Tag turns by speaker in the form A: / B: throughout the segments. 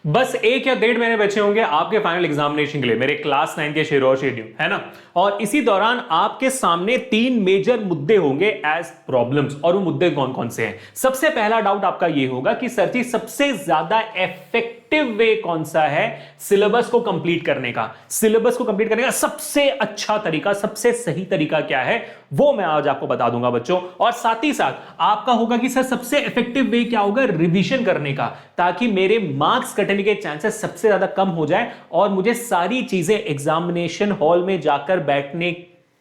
A: बस 1 या 1.5 महीने बचे होंगे आपके फाइनल एग्जामिनेशन के लिए, मेरे क्लास 9 के शेर और शेड्यूल है ना। और इसी दौरान आपके सामने 3 मेजर मुद्दे होंगे एज प्रॉब्लम्स। और वो मुद्दे कौन कौन से हैं? सबसे पहला डाउट आपका ये होगा कि सर जी सबसे ज्यादा इफेक्टिव वे कौन सा है सिलेबस को कंप्लीट करने का? सिलेबस को कंप्लीट करने का सबसे अच्छा तरीका, सबसे सही तरीका क्या है, वो मैं आज आपको बता दूंगा बच्चों। और साथ ही साथ आपका होगा कि सर सबसे इफेक्टिव वे क्या होगा रिवीजन करने का, ताकि मेरे मार्क्स कटने के चांसेस सबसे ज्यादा कम हो जाए और मुझे सारी चीजें एग्जामिनेशन हॉल में जाकर बैठने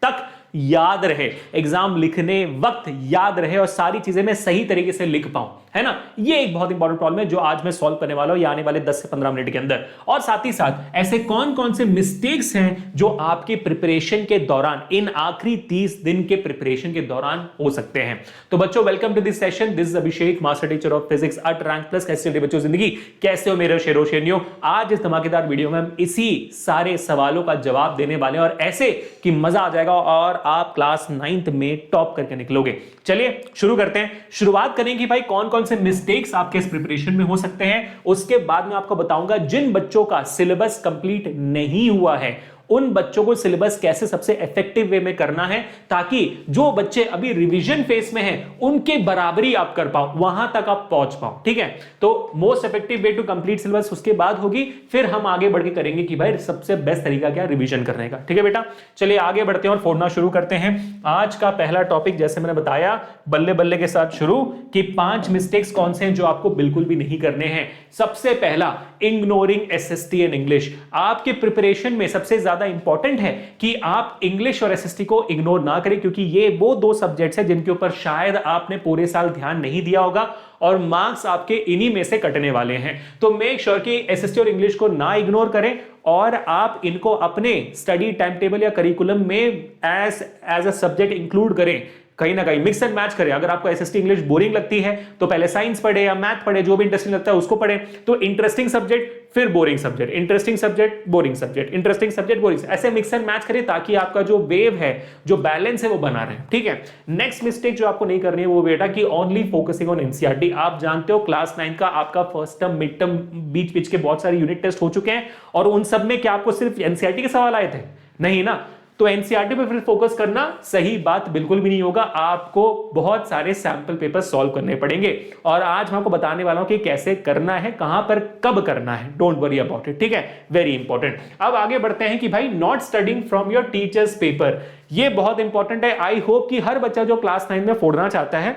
A: तक याद रहे, एग्जाम लिखने वक्त याद रहे और सारी चीजें मैं सही तरीके से लिख पाऊं, है ना। ये एक बहुत इंपॉर्टेंट प्रॉब्लम है जो आज मैं सॉल्व करने वाला हूं आने वाले 10 से 15 मिनट के अंदर। और साथ ही साथ ऐसे कौन कौन से मिस्टेक्स हैं जो आपके प्रिपरेशन के दौरान, इन आखिरी 30 दिन के प्रिपरेशन के दौरान हो सकते हैं। तो बच्चों welcome to this session, this is Abhishek, master teacher of physics at Rank Plus. कैसे हो बच्चों जिंदगी, कैसे हो मेरे शेरो शेरनियों? आज इस धमाकेदार वीडियो में हम इसी सारे सवालों का जवाब देने वाले हैं और ऐसे कि मजा आ जाएगा और आप क्लास 9th में टॉप करके निकलोगे। चलिए शुरू करते हैं। शुरुआत करेंगे भाई कौन कौन से मिस्टेक्स आपके इस प्रिपरेशन में हो सकते हैं, उसके बाद मैं आपको बताऊंगा जिन बच्चों का सिलेबस कंप्लीट नहीं हुआ है उन बच्चों को सिलेबस कैसे सबसे इफेक्टिव वे में करना है, ताकि जो बच्चे अभी रिवीजन फेस में हैं उनके बराबरी आप कर पाओ, वहां तक आप पहुंच पाओ। ठीक है, तो most effective way to complete syllabus उसके बाद होगी, फिर हम आगे बढ़ के करेंगे कि भाई सबसे बेस्ट तरीका क्या रिवीजन करने का। ठीक है बेटा, चलिए आगे बढ़ते हैं और फोड़ना शुरू करते हैं। आज का पहला टॉपिक जैसे मैंने बताया बल्ले बल्ले के साथ शुरू कि 5 मिस्टेक्स कौन से हैं जो आपको बिल्कुल भी नहीं करने हैं। सबसे पहला, इग्नोरिंग एसएसटी एंड इंग्लिश। आपके प्रिपरेशन में सबसे ज्यादा इंपॉर्टेंट है कि आप इंग्लिश और एसएसटी को इग्नोर ना करें, क्योंकि ये वो 2 सब्जेक्ट्स हैं जिनके ऊपर शायद आपने पूरे साल ध्यान नहीं दिया होगा और मार्क्स आपके इन्हीं में से कटने वाले हैं। तो मेक श्योर कि एसएसटी और इंग्लिश को ना इग्नोर करें और आप इनको अपने स्टडी टाइम टेबल या करिकुलम में एज अ सब्जेक्ट इंक्लूड करें, कहीं ना कहीं मिक्स एंड मैच करें। अगर आपको एसएसटी इंग्लिश बोरिंग लगती है तो पहले साइंस पढ़े या मैथ पढ़े, जो भी इंटरेस्टिंग लगता है उसको पढ़े। तो इंटरेस्टिंग सब्जेक्ट फिर boring subject, interesting subject boring subject, interesting subject boring, ऐसे मिक्स एंड मैच करें ताकि आपका जो वेव है, जो बैलेंस है वो बना रहे। ठीक है, नेक्स्ट मिस्टेक जो आपको नहीं करनी है वो बेटा कि ओनली फोकसिंग ऑन एनसीईआरटी। आप जानते हो क्लास 9 का आपका फर्स्ट टर्म, मिड टर्म, बीच बीच के बहुत सारे यूनिट टेस्ट हो चुके हैं और उन सब में क्या आपको सिर्फ एनसीईआरटी के सवाल आए थे? नहीं ना। तो एनसीईआरटी पे फिर फोकस करना सही बात बिल्कुल भी नहीं होगा, आपको बहुत सारे सैंपल पेपर सॉल्व करने पड़ेंगे और आज मैं आपको बताने वाला हूं कि कैसे करना है, कहां पर कब करना है। Don't worry about it. ठीक है, वेरी इंपॉर्टेंट। अब आगे बढ़ते हैं कि भाई not studying from your teachers paper, ये बहुत इंपॉर्टेंट है। आई होप कि हर बच्चा जो क्लास 9 में फोड़ना चाहता है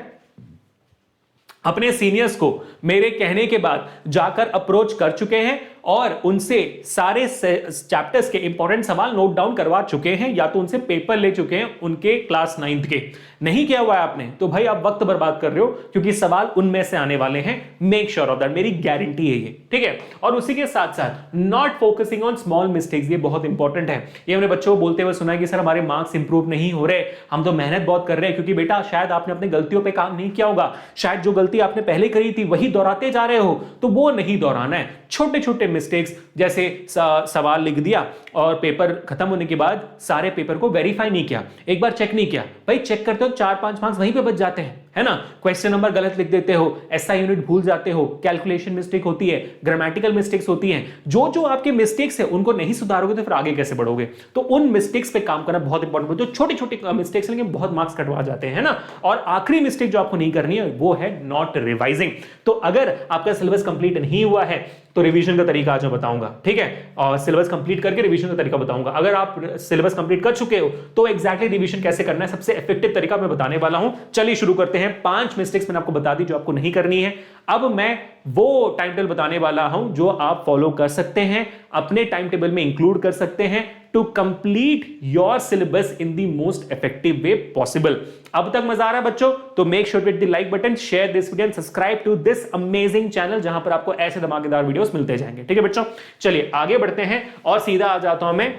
A: अपने सीनियर्स को मेरे कहने के बाद जाकर अप्रोच कर चुके हैं और उनसे सारे चैप्टर्स के इंपॉर्टेंट सवाल नोट डाउन करवा चुके हैं, या तो उनसे पेपर ले चुके हैं उनके क्लास 9th के। नहीं किया हुआ है आपने तो भाई आप वक्त बर्बाद कर रहे हो, क्योंकि सवाल उनमें से आने वाले हैं। मेक श्योर ऑफ दैट, मेरी गारंटी है ये। ठीक है, और उसी के साथ साथ not focusing on small mistakes, ये बहुत इंपॉर्टेंट है। ये हमने बच्चों को बोलते हुए सुना है कि सर हमारे मार्क्स इंप्रूव नहीं हो रहे, हम तो मेहनत बहुत कर रहे हैं। क्योंकि बेटा शायद आपने अपनी गलतियों पर काम नहीं किया होगा, शायद जो गलती आपने पहले करी थी वही दोहराते जा रहे हो, तो वो नहीं दोहराना है। छोटे छोटे मिस्टेक्स जैसे सवाल लिख दिया और पेपर खत्म होने के बाद सारे पेपर को वेरीफाई नहीं किया, एक बार चेक नहीं किया, भाई चेक करते हो 4-5 मार्क्स वहीं पे बच जाते हैं, है ना। क्वेश्चन नंबर गलत लिख देते हो, एसआई यूनिट भूल जाते हो, कैलकुलेशन मिस्टेक होती है, ग्रामेटिकल मिस्टेक्स होती हैं। जो जो आपके मिस्टेक्स है उनको नहीं सुधारोगे तो फिर आगे कैसे बढ़ोगे? तो उन मिस्टेक्स पे काम करना बहुत इंपॉर्टेंट है। जो छोटी छोटी मिस्टेक्स लेकिन बहुत मार्क्स कटवा जाते हैं, ना। और आखिरी मिस्टेक जो आपको नहीं करनी है वो है नॉट रिवाइजिंग। तो अगर आपका सिलेबस कंप्लीट नहीं हुआ है तो रिवीजन का तरीका आज मैं बताऊंगा। ठीक है, और सिलेबस कंप्लीट करके रिवीजन का तरीका बताऊंगा। अगर आप सिलेबस कंप्लीट कर चुके हो तो एग्जैक्टली रिवीजन कैसे करना है, सबसे इफेक्टिव तरीका मैं बताने वाला हूं। चलिए शुरू करते हैं। 5 मिस्टेक्स मैंने आपको बता दी जो आपको नहीं करनी है। अब मैं वो टाइम टेबल बताने वाला हूं जो आप फॉलो कर सकते हैं, अपने टाइम टेबल में इंक्लूड कर सकते हैं to complete your syllabus in the most effective way possible. अब तक मजा आ रहा है बच्चों? तो make sure to hit the like button, share this video and subscribe to this amazing channel, जहां पर आपको ऐसे धमाकेदार वीडियोस मिलते जाएंगे। ठीक है बच्चों, चलिए आगे बढ़ते हैं और सीधा आ जाता हूं मैं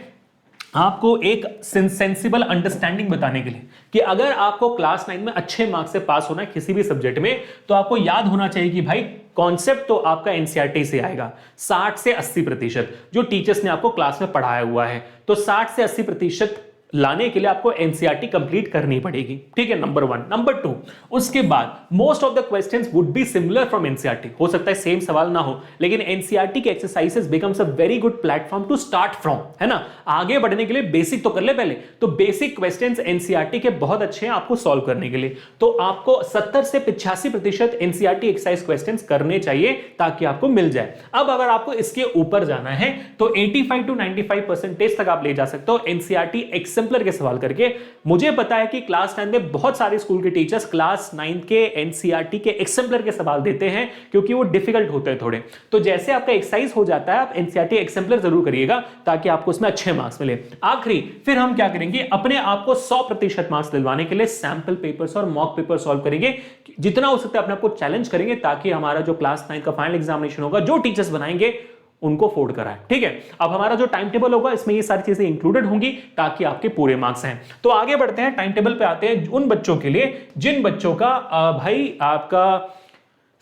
A: आपको एक सेंसिबल अंडरस्टैंडिंग बताने के लिए कि अगर आपको क्लास 9 में अच्छे मार्क्स से पास होना है किसी भी सब्जेक्ट में, तो आपको याद होना चाहिए कि भाई कॉन्सेप्ट तो आपका एनसीईआरटी से आएगा 60 से 80%, जो टीचर्स ने आपको क्लास में पढ़ाया हुआ है। तो 60 से 80% लाने के लिए आपको एनसीईआरटी कंप्लीट करनी पड़ेगी, ठीक है, नंबर 1। नंबर 2, उसके बाद most of the questions would be similar from NCERT. हो सकता है सेम सवाल ना हो, लेकिन एनसीईआरटी के exercises becomes a very good platform to start from, है ना। आगे बढ़ने के लिए बेसिक तो कर ले पहले, तो बेसिक क्वेश्चंस एनसीईआरटी के बहुत अच्छे हैं आपको सॉल्व करने के लिए। तो आपको 70 से 85% एनसीईआरटी एक्सरसाइज क्वेश्चंस करने चाहिए ताकि आपको मिल जाए। अब अगर आपको इसके ऊपर जाना है तो 85 to 95% तक आप ले जा सकते हो एनसीईआरटी एग्जाम्पलर के सवाल करके। मुझे पता है कि क्लास 9 में बहुत सारे स्कूल के टीचर्स क्लास 9 के एनसीईआरटी के एग्जाम्पलर के सवाल देते हैं क्योंकि वो डिफिकल्ट होते हैं थोड़े। तो जैसे आपका एक्सरसाइज हो जाता है आप एनसीईआरटी एग्जाम्पलर जरूर करिएगा ताकि आपको उसमें अच्छे मार्क्स मिले। आखिरी फिर हम क्या करेंगे, अपने आप को 100% मार्क्स दिलवाने के लिए सैंपल पेपर्स और मॉक पेपर सॉल्व करेंगे। जितना हो सकता है अपने आप को चैलेंज करेंगे ताकि हमारा जो क्लास 9 का फाइनल एग्जामिनेशन होगा, जो टीचर्स बनाएंगे उनको फोर्ड कराएं, ठीक है। अब हमारा जो टाइम टेबल होगा इसमें ये सारी चीजें इंक्लूडेड होंगी ताकि आपके पूरे मार्क्स हैं। तो आगे बढ़ते हैं, टाइम टेबल पे आते हैं उन बच्चों के लिए जिन बच्चों का भाई आपका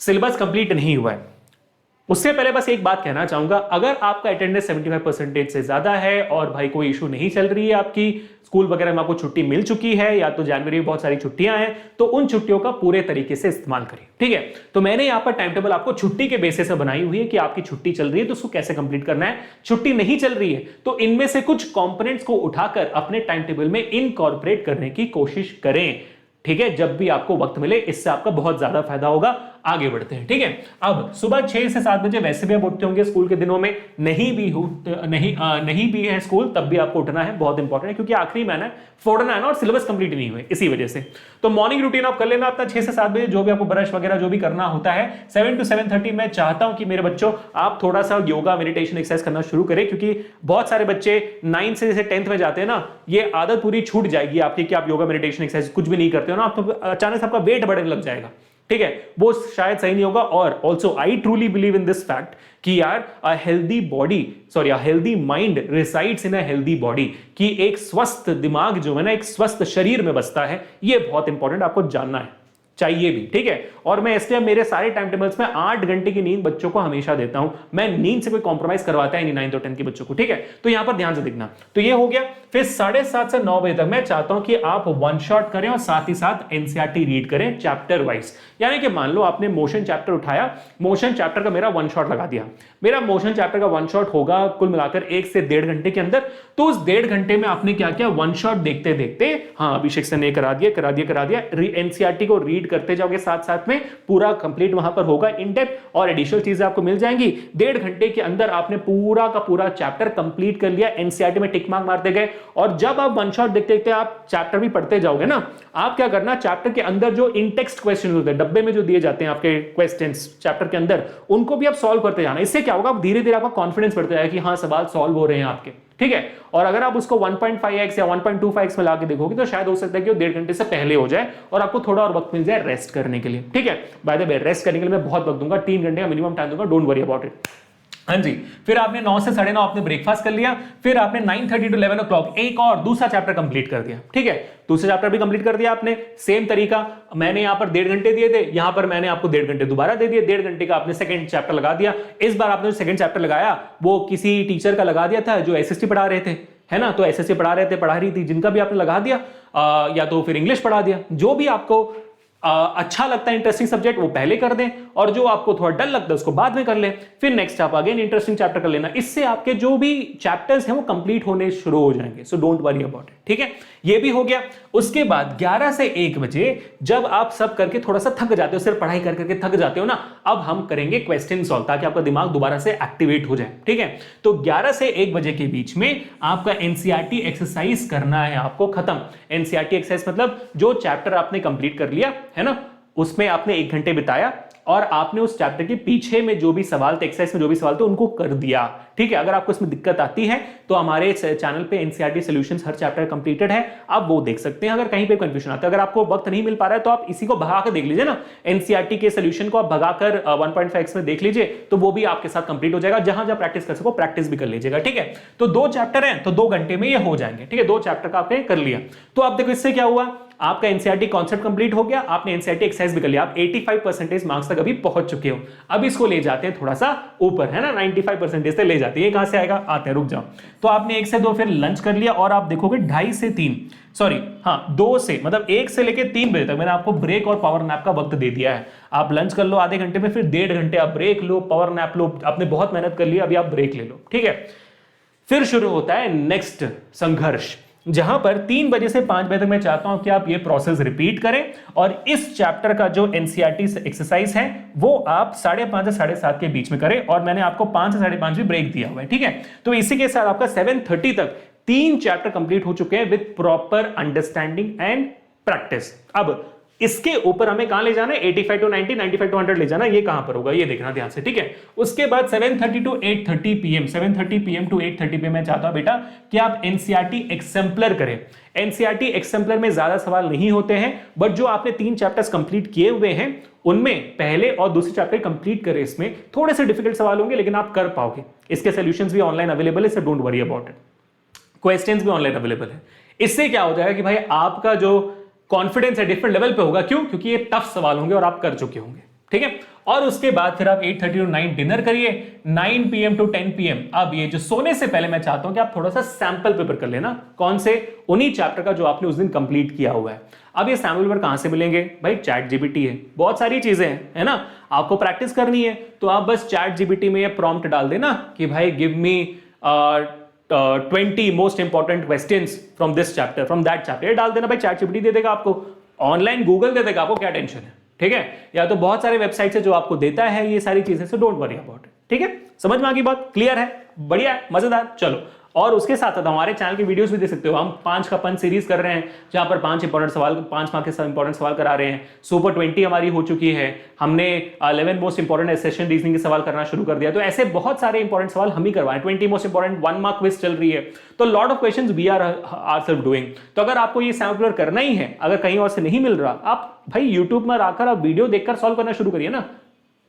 A: सिलेबस कंप्लीट नहीं हुआ है। उससे पहले बस एक बात कहना चाहूंगा, अगर आपका अटेंडेंस 75% से ज्यादा है और भाई कोई इशू नहीं चल रही है, आपकी स्कूल वगैरह में आपको छुट्टी मिल चुकी है या तो जनवरी में बहुत सारी छुट्टियां हैं, तो उन छुट्टियों का पूरे तरीके से इस्तेमाल करिए, ठीक है। तो मैंने यहां पर टाइम टेबल आपको छुट्टी के बेसिस पे बनाई हुई है कि आपकी छुट्टी चल रही है तो उसको कैसे कंप्लीट करना है। छुट्टी नहीं चल रही है तो इनमें से कुछ कंपोनेंट्स को उठाकर अपने टाइम टेबल में इनकॉर्पोरेट करने की कोशिश करें, ठीक है, जब भी आपको वक्त मिले। इससे आपका बहुत ज्यादा फायदा होगा। आगे बढ़ते हैं, ठीक है। अब सुबह 6 से 7 बजे वैसे भी आप उठते होंगे स्कूल के दिनों में, नहीं भी है स्कूल तब भी आपको उठना है, बहुत इंपॉर्टेंट है क्योंकि आखिरी महीना है, फोड़ना है ना, और सिलेबस कंप्लीट नहीं हुए इसी वजह से। तो मॉर्निंग रूटीन आप कर लेना अपना 6 से 7 बजे, जो भी आपको ब्रश वगैरह जो भी करना होता है। 7 to 7:30 मैं चाहता हूं कि मेरे बच्चों आप थोड़ा सा योगा मेडिटेशन एक्सरसाइज करना शुरू करें, क्योंकि बहुत सारे बच्चे 9 से जैसे 10th में जाते हैं ना, ये आदत पूरी छूट जाएगी आपकी कि आप योगा मेडिटेशन एक्सरसाइज कुछ भी नहीं करते हो ना, आप तो अचानक से आपका वेट बढ़ने लग जाएगा, ठीक है, वो शायद सही नहीं होगा। और also I truly believe in this fact कि यार a healthy mind resides in a healthy body, कि एक स्वस्थ दिमाग जो है ना एक स्वस्थ शरीर में बसता है। ये बहुत इंपॉर्टेंट आपको जानना है, चाहिए भी, ठीक है। और मैं इसलिए मेरे सारे टाइम टेबल्स में 8 घंटे की नींद बच्चों को हमेशा देता हूं। मैं नींद से कोई कॉम्प्रोमाइज करवाता है नहीं 9th और 10th के बच्चों को, ठीक है। तो यहां पर ध्यान से देखना। तो ये हो गया। फिर 7:30 से 9 बजे तक मैं चाहता हूं कि आप वन शॉट करें और साथ ही साथ एनसीईआरटी रीड करें चैप्टर वाइज। यानी कि मान लो आपने मोशन चैप्टर उठाया, मोशन चैप्टर का मेरा वन शॉट लगा दिया। मेरा मोशन चैप्टर का वन शॉट होगा कुल मिलाकर 1 से 1.5 घंटे के अंदर। तो उस 1.5 घंटे में आपने क्या किया, वन शॉट देखते देखते, हाँ अभिषेक सर ने करा दिया, एनसीईआरटी को रीड करते जाओगे, साथ साथ में पूरा कंप्लीट वहां पर होगा इन डेप्थ, और एडिशनल चीजें आपको मिल जाएंगी। 1.5 घंटे के अंदर आपने पूरा का पूरा चैप्टर कंप्लीट कर लिया, एनसीईआरटी में टिक मार्क मारते गए। और जब आप वन शॉट देखते देखते आप चैप्टर भी पढ़ते जाओगे ना, आप क्या करना, चैप्टर के अंदर जो इन टेक्स्ट क्वेश्चन होते हैं, डब्बे में जो दिए जाते हैं आपके क्वेश्चंस चैप्टर के अंदर, उनको भी आप सॉल्व करते जाना। इससे क्या होगा, धीरे धीरे आपका कॉन्फिडेंस बढ़ता जाएगा कि हाँ सवाल सॉल्व हो रहे हैं आपके, ठीक है। और अगर आप उसको 1.5x या 1.25x में लाके देखोगे तो शायद हो सकता है कि वो 1.5 घंटे से पहले हो जाए और आपको थोड़ा और वक्त मिल जाए रेस्ट करने के लिए, ठीक है। बाय द वे रेस्ट करने के लिए मैं बहुत वक्त दूंगा, 3 घंटे का मिनिमम टाइम दूंगा, डोंट वरी अबाउट इट। हाँ जी। फिर आपने 9 से 9:30 आपने ब्रेकफास्ट कर लिया। फिर आपने 9:30 to 11 o'clock एक और दूसरा चैप्टर कंप्लीट कर दिया, ठीक है। दूसरा चैप्टर भी कंप्लीट कर दिया आपने। सेम तरीका, मैंने यहां पर 1.5 घंटे दिए थे, यहां पर मैंने आपको 1.5 घंटे दोबारा दे दिए। 1.5 घंटे का आपने सेकंड चैप्टर लगा दिया। इस बार आपने जो सेकंड चैप्टर लगाया वो किसी टीचर का लगा दिया था जो एसएसटी पढ़ा रहे थे, है ना। तो एसएससी पढ़ा रही थी, जिनका भी आपने लगा दिया, या तो फिर इंग्लिश पढ़ा दिया। जो भी आपको अच्छा लगता है इंटरेस्टिंग सब्जेक्ट वो पहले कर दें, और जो आपको थोड़ा डर लगता है उसको बाद में कर लें। फिर नेक्स्ट आप अगेन इंटरेस्टिंग चैप्टर कर लेना। इससे आपके जो भी चैप्टर्स हैं वो कंप्लीट होने शुरू हो जाएंगे। सो डोंट वरी अबाउट इट, ठीक है। ये भी हो गया। उसके बाद 11 से 1 बजे जब आप सब करके थोड़ा सा थक जाते हो, सिर्फ पढ़ाई कर करके थक जाते हो ना, अब हम करेंगे क्वेश्चन सॉल्व ताकि आपका दिमाग दोबारा से एक्टिवेट हो जाए, ठीक है। तो 11 से 1 बजे के बीच में आपका एनसीईआरटी एक्सरसाइज करना है आपको खत्म। एनसीईआरटी एक्सरसाइज मतलब जो चैप्टर आपने कंप्लीट कर लिया है ना, उसमें आपने 1 घंटे बिताया और आपने उस चैप्टर के पीछे में जो भी सवाल थे, एक्सरसाइज में जो भी सवाल थे उनको कर दिया, ठीक है। अगर आपको इसमें दिक्कत आती है तो हमारे चैनल पे एनसीईआरटी सॉल्यूशंस हर चैप्टर कंप्लीटेड है, आप वो देख सकते हैं। अगर कहीं पे कंफ्यूजन आता है, अगर आपको वक्त नहीं मिल पा रहा है तो आप इसी को भगाकर देख लीजिए ना, एनसीईआरटी के सॉल्यूशन को आप भगाकर 1.5x में देख लीजिए, तो वो भी आपके साथ कंप्लीट हो जाएगा। जहां जहां प्रैक्टिस कर सको प्रैक्टिस भी कर लीजिएगा, ठीक है। तो 2 चैप्टर हैं तो 2 घंटे में ये हो जाएंगे, ठीक है। 2 चैप्टर का आपने कर लिया। तो आप देखो इससे क्या हुआ, आपका एनसीईआरटी कॉन्सेप्ट कंप्लीट हो गया, आपने एनसीईआरटी एक्सरसाइज भी कर लिया, आप 85% मार्क्स तक अभी पहुंच चुके हो। अब इसको ले जाते हैं थोड़ा सा ऊपर, है ना, 95% तक ले जाते हैं। ये कहां से आएगा, आते हैं, रुक जाओ। तो आपने 1 से 2 फिर लंच कर लिया और आप देखोगे 2:30 से 3, सॉरी हाँ 2 से, मतलब 1 से लेके 3 बजे तक मैंने आपको ब्रेक और पावर नैप का वक्त दे दिया है। आप लंच कर लो आधे घंटे में, फिर 1.5 घंटे आप ब्रेक लो, पावर नैप लो, आपने बहुत मेहनत कर ली, अभी आप ब्रेक ले लो, ठीक है। फिर शुरू होता है नेक्स्ट संघर्ष, जहां पर 3 बजे से 5 बजे तक मैं चाहता हूं कि आप ये प्रोसेस रिपीट करें और इस चैप्टर का जो एनसीईआरटी एक्सरसाइज है वो आप 5:30 से 7:30 के बीच में करें, और मैंने आपको 5 से 5:30 भी ब्रेक दिया हुआ है, ठीक है। तो इसी के साथ आपका 7:30 तक 3 चैप्टर कंप्लीट हो चुके हैं with proper understanding and practice. अब इसके ऊपर हमें कहां ले जाना है, 85 to 90, 95 to 100 ले जाना, ये कहां पर होगा ये देखना ध्यान से, ठीक है। उसके बाद 7:30 to 8:30 PM, 7:30 PM to 8:30 PM मैं चाहता हूं बेटा कि आप एनसीईआरटी एक्सेम्पलर करें। एनसीईआरटी एक्सेम्पलर में ज्यादा सवाल नहीं होते हैं, बट जो आपने 3 चैप्टर्स कंप्लीट किए हुए हैं उनमें पहले और दूसरे चैप्टर कंप्लीट करें। इसमें थोड़े से डिफिकल्ट सवाल होंगे लेकिन आप कर पाओगे। इसके सॉल्यूशंस भी ऑनलाइन अवेलेबल है, सो don't worry about it. Questions भी ऑनलाइन अवेलेबल है। इससे क्या हो जाएगा कि भाई आपका जो कॉन्फिडेंस है डिफरेंट लेवल पे होगा, क्यों, क्योंकि ये टफ सवाल होंगे और आप कर चुके होंगे, ठीक है। और उसके बाद फिर आप 8:30 to 9 डिनर करिए, 9 PM to 10 PM अब ये जो सोने से पहले मैं चाहता हूं कि आप थोड़ा सा सैंपल पेपर कर लेना। कौन से, उन्हीं चैप्टर का जो आपने उस दिन कंप्लीट किया हुआ है। अब ये सैंपल पेपर कहां से मिलेंगे भाई, चैट जीपीटी है, बहुत सारी चीजें हैं, है ना। आपको प्रैक्टिस करनी है तो आप बस चैट जीपीटी में ये प्रॉम्प्ट डाल देना कि भाई give me 20 most important questions from this chapter, from that chapter, ये डाल देना भाई, चैट जीपीटी दे देगा आपको, ऑनलाइन गूगल दे देगा आपको, क्या टेंशन है, ठीक है। या तो बहुत सारे वेबसाइट है जो आपको देता है ये सारी चीजें, सो डोंट वरी अबाउट इट, ठीक है। समझ में आ गई बात, क्लियर है, बढ़िया है, मजेदार। चलो, और उसके साथ साथ हमारे चैनल की वीडियोस भी देख सकते हो। हम 5 का पंच सीरीज कर रहे हैं जहां पर 5 इंपॉर्टेंट सवाल, 5 मार्क के इंपॉर्टेंट सवाल करा रहे हैं। सुपर 20 हमारी हो चुकी है, हमने 11 मोस्ट इंपॉर्टेंट सेशन रीजनिंग के सवाल करना शुरू कर दिया। तो ऐसे बहुत सारे इंपॉर्टेंट सवाल हम ही करवाएं। 20 मोस्ट इंपॉर्टेंट 1 मार्क क्विज चल रही है, तो lot of questions we are ourselves doing. तो अगर आपको ये सैंपल करना ही है, अगर कहीं और से नहीं मिल रहा, आप भाई यूट्यूब में आकर आप वीडियो देखकर सॉल्व करना शुरू करिए ना।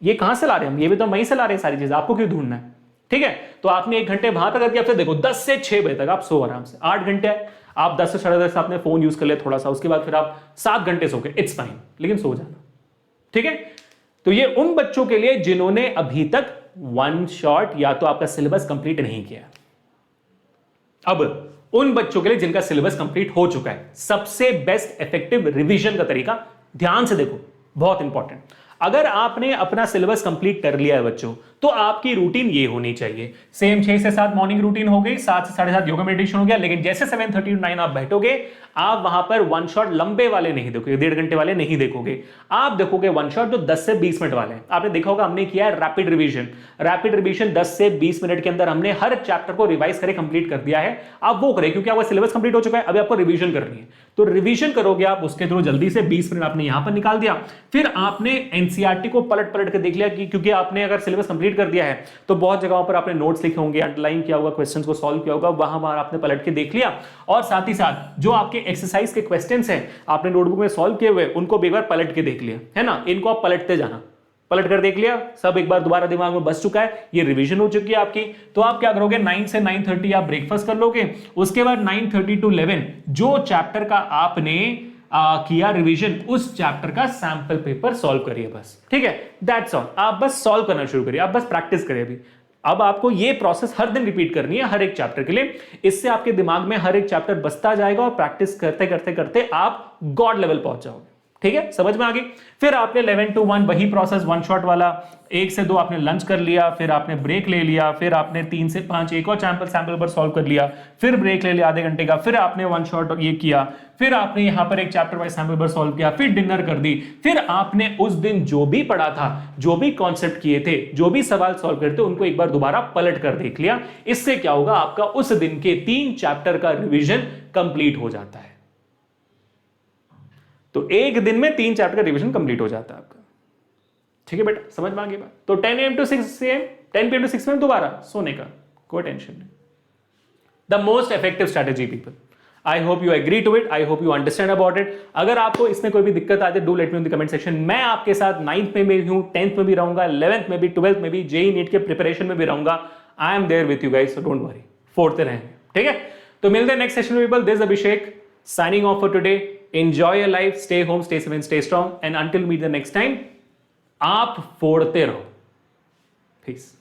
A: ये कहां से ला रहे हैं हम, ये भी तो वहीं से ला रहे हैं सारी चीजें, आपको क्यों ढूंढना है, ठीक है। तो आपने 1 घंटे वहां तक किया, फिर देखो 10 से 6 बजे तक आप सो आराम से, 8 घंटे आप 10 से 10:30 आपने फोन यूज कर लिया थोड़ा सा, उसके बाद फिर आप 7 घंटे सो गए, इट्स फाइन, लेकिन सो जाना, ठीक है। तो ये उन बच्चों के लिए जिन्होंने अभी तक 1 शॉट या तो आपका सिलेबस कंप्लीट नहीं किया। अब उन बच्चों के लिए जिनका सिलेबस कंप्लीट हो चुका है, सबसे बेस्ट इफेक्टिव रिवीजन का तरीका ध्यान से देखो, बहुत इंपॉर्टेंट। अगर आपने अपना सिलेबस कंप्लीट कर लिया है बच्चों, तो आपकी रूटीन ये होनी चाहिए, सेम 6 से 7 मॉर्निंग रूटीन हो गई, 7 से 7:30 योगा मेडिटेशन हो गया। लेकिन जैसे 7:30 to 9 आप बैठोगे, आप वहां पर 1 शॉट लंबे वाले नहीं देखोगे, 1.5 घंटे वाले नहीं देखोगे, आप देखोगे 1 शॉट जो 10 से 20 मिनट वाले हैं। आपने देखा होगा हमने किया है रैपिड रिवीजन। रैपिड रिवीजन 10 से 20 मिनट के अंदर हमने हर चैप्टर को रिवाइज करके कंप्लीट कर दिया है। आप वो करें क्योंकि आपका सिलेबस कंप्लीट हो चुका है, अभी आपको रिवीजन करनी है। तो रिवीजन करोगे आप, उसके थ्रू जल्दी से 20 मिनट आपने यहां पर निकाल दिया। फिर आपने एनसीईआरटी को पलट पलट के देख लिया कि क्योंकि आपने अगर सिलेबस कंप्लीट कर दिया है तो बहुत जगहों पर आपने नोट्स लिखे होंगे, अंडरलाइन किया होगा, क्वेश्चंस को सॉल्व किया होगा, वहां आपने पलट के देख लिया। और साथ ही साथ जो आपके एक्सरसाइज के क्वेश्चंस हैं आपने नोटबुक में सॉल्व किए हुए, उनको भी एक बार पलट के देख लिया, है ना। इनको आप पलटते जाना, पलट कर देख लिया, सब एक बार दोबारा दिमाग में बस चुका है, ये रिवीजन हो चुकी है आपकी। तो आप क्या करोगे, 9 से 9:30 आप ब्रेकफास्ट कर लोगे। उसके बाद 9:30 to 11 जो चैप्टर का आपने किया रिवीजन, उस चैप्टर का सैंपल पेपर सॉल्व करिए बस, ठीक है। दैट्स ऑल, आप बस सॉल्व करना शुरू करिए, आप बस प्रैक्टिस करिए। अभी अब आपको ये प्रोसेस हर दिन रिपीट करनी है हर एक चैप्टर के लिए। इससे आपके दिमाग में हर एक चैप्टर बसता जाएगा और प्रैक्टिस करते करते करते आप गॉड लेवल पहुंच जाओगे, ठीक है। समझ में आ गई। फिर आपने 11 to 1 वही प्रोसेस 1 शॉट वाला, 1 से 2 आपने लंच कर लिया, फिर आपने ब्रेक ले लिया, फिर आपने 3 से 5 एक और सैंपल पर सॉल्व कर लिया, फिर ब्रेक ले लिया आधे घंटे का, फिर आपने 1 शॉट ये किया, फिर आपने यहां पर एक चैप्टर वाइज सैंपल पर सॉल्व किया, फिर डिनर कर दी। फिर आपने उस दिन जो भी पढ़ा था, जो भी कॉन्सेप्ट किए थे, जो भी सवाल सॉल्व करते, उनको एक बार दोबारा पलट कर देख लिया। इससे क्या होगा, आपका उस दिन के 3 चैप्टर का रिविजन कंप्लीट हो जाता है। तो एक दिन में 3 चैप्टर का रिवीजन कंप्लीट हो जाता है आपका, ठीक है बेटा। समझ में आ गई बात। तो 10 AM to 6 AM, 10 PM to 6 PM दोबारा सोने का, कोई टेंशन नहीं। The most effective strategy people, I hope you agree to it, I hope you understand about it. अगर आपको इसमें कोई भी दिक्कत आती है, do let me in the comment section. मैं आपके साथ 9th में भी हूं, 10th में भी रहूंगा, 11th में भी, 12th में भी, जेई नीट के प्रिपरेशन में भी रहूंगा। I am there with you guys, so don't worry, 4th रहेंगे, ठीक है। तो मिलते हैं नेक्स्ट सेशन में people. This is Abhishek, signing off for today. Enjoy your life, stay home, stay safe and stay strong, and until meet the next time, आप फोड़ते रहो। पीस।